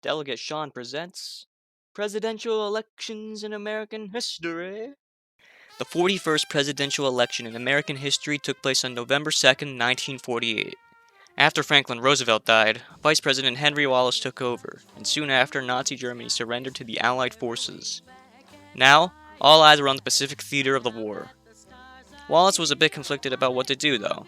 Delegate Sean presents Presidential Elections in American History. The 41st presidential election in American history took place on November 2nd, 1948. After Franklin Roosevelt died, Vice President Henry Wallace took over, and soon after, Nazi Germany surrendered to the Allied forces. Now, all eyes were on the Pacific theater of the war. Wallace was a bit conflicted about what to do, though.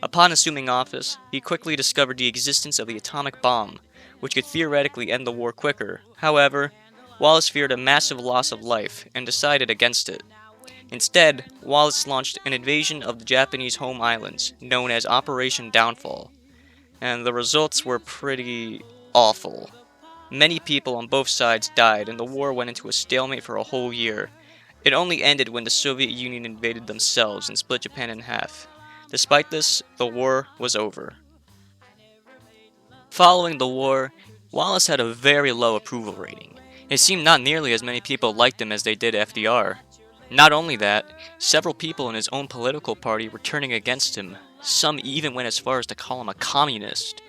Upon assuming office, he quickly discovered the existence of the atomic bomb, which could theoretically end the war quicker. However, Wallace feared a massive loss of life and decided against it. Instead, Wallace launched an invasion of the Japanese home islands, known as Operation Downfall, and the results were pretty awful. Many people on both sides died, and the war went into a stalemate for a whole year. It only ended when the Soviet Union invaded themselves and split Japan in half. Despite this, the war was over. Following the war, Wallace had a very low approval rating. It seemed not nearly as many people liked him as they did FDR. Not only that, several people in his own political party were turning against him. Some even went as far as to call him a communist.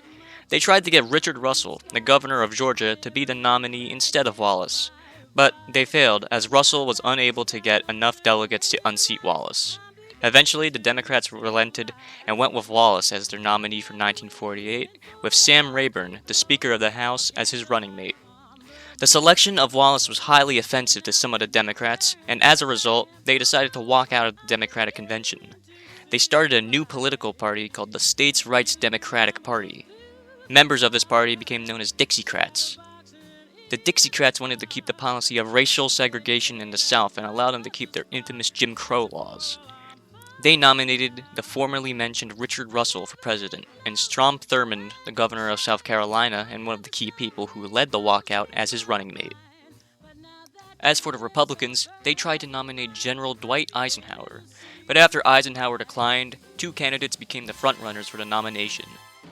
They tried to get Richard Russell, the governor of Georgia, to be the nominee instead of Wallace. But they failed, as Russell was unable to get enough delegates to unseat Wallace. Eventually, the Democrats relented and went with Wallace as their nominee for 1948, with Sam Rayburn, the Speaker of the House, as his running mate. The selection of Wallace was highly offensive to some of the Democrats, and as a result, they decided to walk out of the Democratic Convention. They started a new political party called the States' Rights Democratic Party. Members of this party became known as Dixiecrats. The Dixiecrats wanted to keep the policy of racial segregation in the South and allow them to keep their infamous Jim Crow laws. They nominated the formerly mentioned Richard Russell for president, and Strom Thurmond, the governor of South Carolina and one of the key people who led the walkout, as his running mate. As for the Republicans, they tried to nominate General Dwight Eisenhower, but after Eisenhower declined, two candidates became the frontrunners for the nomination: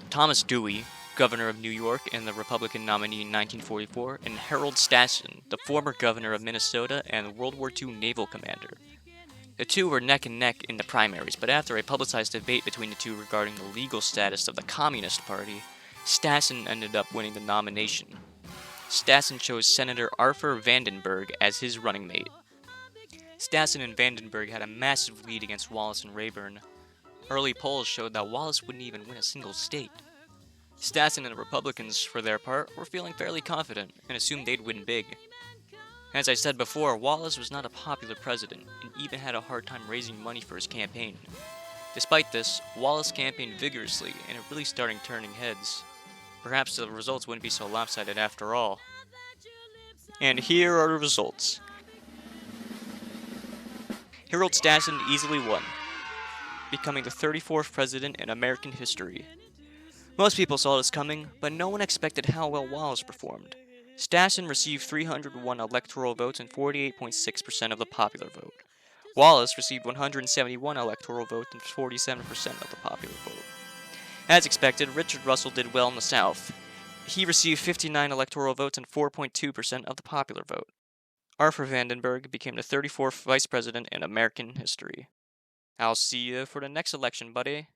Thomas Dewey, governor of New York and the Republican nominee in 1944, and Harold Stassen, the former governor of Minnesota and World War II naval commander. The two were neck and neck in the primaries, but after a publicized debate between the two regarding the legal status of the Communist Party, Stassen ended up winning the nomination. Stassen chose Senator Arthur Vandenberg as his running mate. Stassen and Vandenberg had a massive lead against Wallace and Rayburn. Early polls showed that Wallace wouldn't even win a single state. Stassen and the Republicans, for their part, were feeling fairly confident and assumed they'd win big. As I said before, Wallace was not a popular president and even had a hard time raising money for his campaign. Despite this, Wallace campaigned vigorously and it really started turning heads. Perhaps the results wouldn't be so lopsided after all. And here are the results. Harold Stassen easily won, becoming the 34th president in American history. Most people saw this coming, but no one expected how well Wallace performed. Stassen received 301 electoral votes and 48.6% of the popular vote. Wallace received 171 electoral votes and 47% of the popular vote. As expected, Richard Russell did well in the South. He received 59 electoral votes and 4.2% of the popular vote. Arthur Vandenberg became the 34th vice president in American history. I'll see you for the next election, buddy.